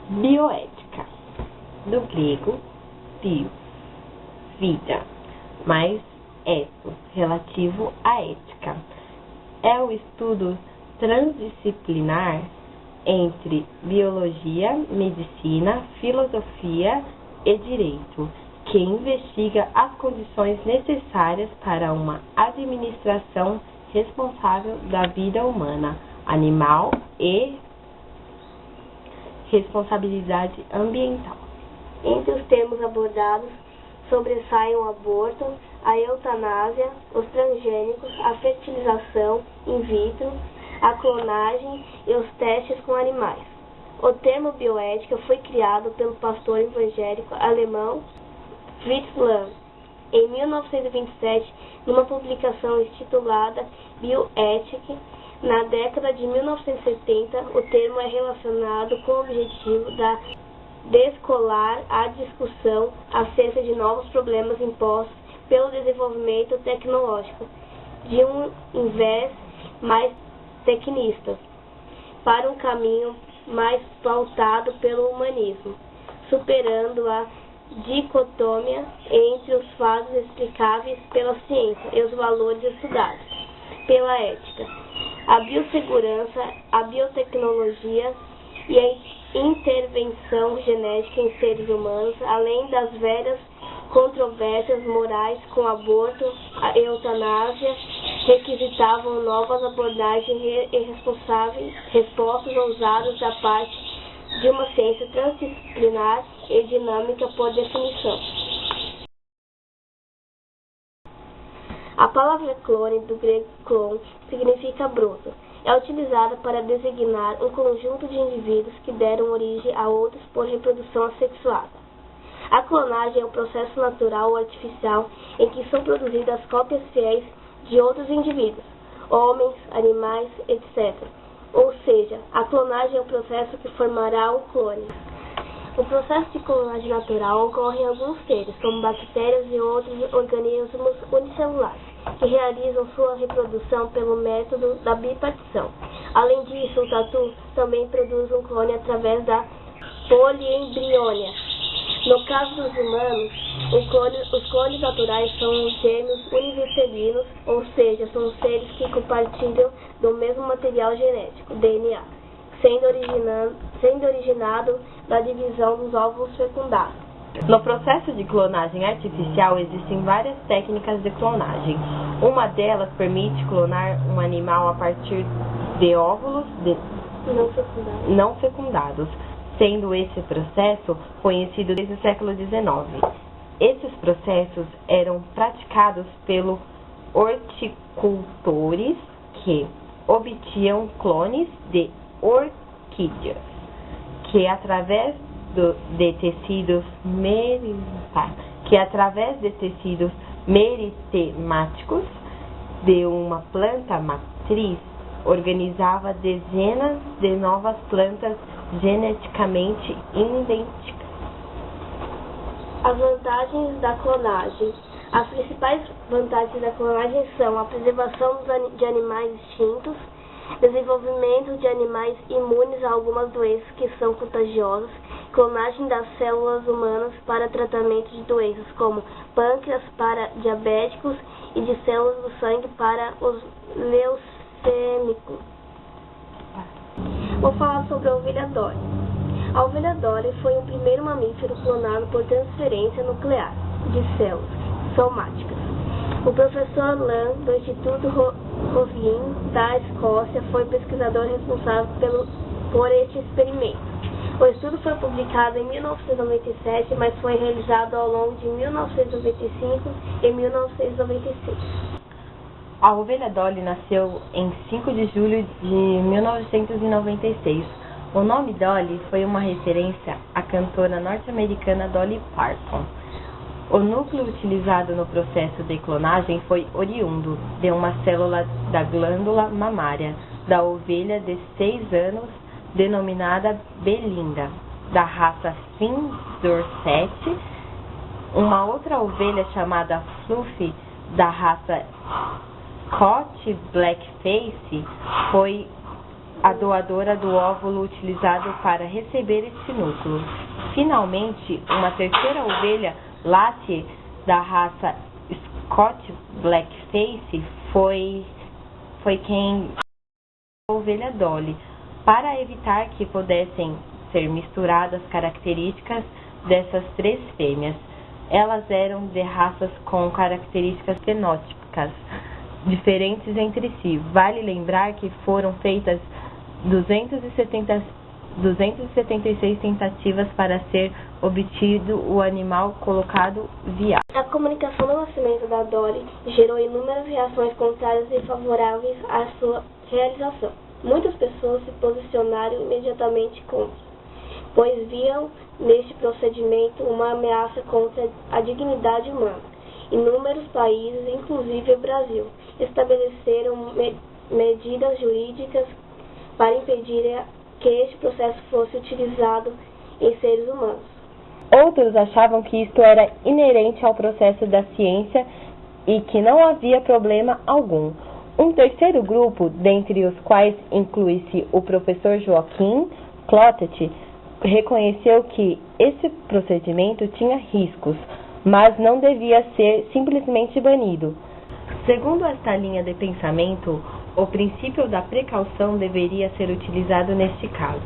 Bioética, do grego bio, vida, mais eto, relativo à ética. É o estudo transdisciplinar entre biologia, medicina, filosofia e direito, que investiga as condições necessárias para uma administração responsável da vida humana, animal e responsabilidade ambiental. Entre os termos abordados sobressaem o aborto, a eutanásia, os transgênicos, a fertilização in vitro, a clonagem e os testes com animais. O termo bioética foi criado pelo pastor evangélico alemão Fritz Lang em 1927, numa publicação intitulada Bioethic. Na década de 1970, o termo é relacionado com o objetivo de descolar a discussão acerca de novos problemas impostos pelo desenvolvimento tecnológico, de um invés mais tecnista, para um caminho mais pautado pelo humanismo, superando a dicotomia entre os fatos explicáveis pela ciência e os valores estudados pela ética. A biossegurança, a biotecnologia e a intervenção genética em seres humanos, além das velhas controvérsias morais com o aborto, a eutanásia, requisitavam novas abordagens e respostas ousadas da parte de uma ciência transdisciplinar e dinâmica por definição. A palavra clone, do grego clon, significa broto. É utilizada para designar um conjunto de indivíduos que deram origem a outros por reprodução assexuada. A clonagem é um processo natural ou artificial em que são produzidas cópias fiéis de outros indivíduos, homens, animais, etc. Ou seja, a clonagem é um processo que formará um clone. O processo de clonagem natural ocorre em alguns seres, como bactérias e outros organismos unicelulares, que realizam sua reprodução pelo método da bipartição. Além disso, o tatu também produz um clone através da poliembriônia. No caso dos humanos, os clones naturais são gêmeos univitelinos, ou seja, são seres que compartilham do mesmo material genético, DNA, sendo originado da divisão dos óvulos fecundados. No processo de clonagem artificial existem várias técnicas de clonagem. Uma delas permite clonar um animal a partir de óvulos não fecundados, sendo esse processo conhecido desde o século XIX. Esses processos eram praticados pelos horticultores que obtinham clones de orquídeas, que através de tecidos meritemáticos de uma planta matriz organizava dezenas de novas plantas geneticamente idênticas. As vantagens da clonagem. As principais vantagens da clonagem são a preservação de animais extintos, desenvolvimento de animais imunes a algumas doenças que são contagiosas, clonagem das células humanas para tratamento de doenças como pâncreas para diabéticos e de células do sangue para os leucêmicos. Vou falar sobre a ovelha Dolly. A ovelha Dolly foi o primeiro mamífero clonado por transferência nuclear de células somáticas. O professor Lang, do Instituto Roslin, da Escócia, foi o pesquisador responsável por este experimento. O estudo foi publicado em 1997, mas foi realizado ao longo de 1995 e 1996. A ovelha Dolly nasceu em 5 de julho de 1996. O nome Dolly foi uma referência à cantora norte-americana Dolly Parton. O núcleo utilizado no processo de clonagem foi oriundo de uma célula da glândula mamária da ovelha de 6 anos, denominada Belinda, da raça Finn Dorset. Uma outra ovelha chamada Fluffy, da raça Scotch Blackface, foi a doadora do óvulo utilizado para receber este núcleo. Finalmente, uma terceira ovelha, Lassie, da raça Scott Blackface, foi quem a ovelha Dolly, para evitar que pudessem ser misturadas características dessas três fêmeas. Elas eram de raças com características fenótipicas diferentes entre si. Vale lembrar que foram feitas 276 tentativas para ser obtido o animal colocado viável. A comunicação do nascimento da Dolly gerou inúmeras reações contrárias e favoráveis à sua realização. Muitas pessoas se posicionaram imediatamente contra, pois viam neste procedimento uma ameaça contra a dignidade humana. Inúmeros países, inclusive o Brasil, estabeleceram medidas jurídicas para impedir que este processo fosse utilizado em seres humanos. Outros achavam que isto era inerente ao processo da ciência e que não havia problema algum. Um terceiro grupo, dentre os quais inclui-se o professor Joaquim Clotet, reconheceu que esse procedimento tinha riscos, mas não devia ser simplesmente banido. Segundo esta linha de pensamento, o princípio da precaução deveria ser utilizado neste caso.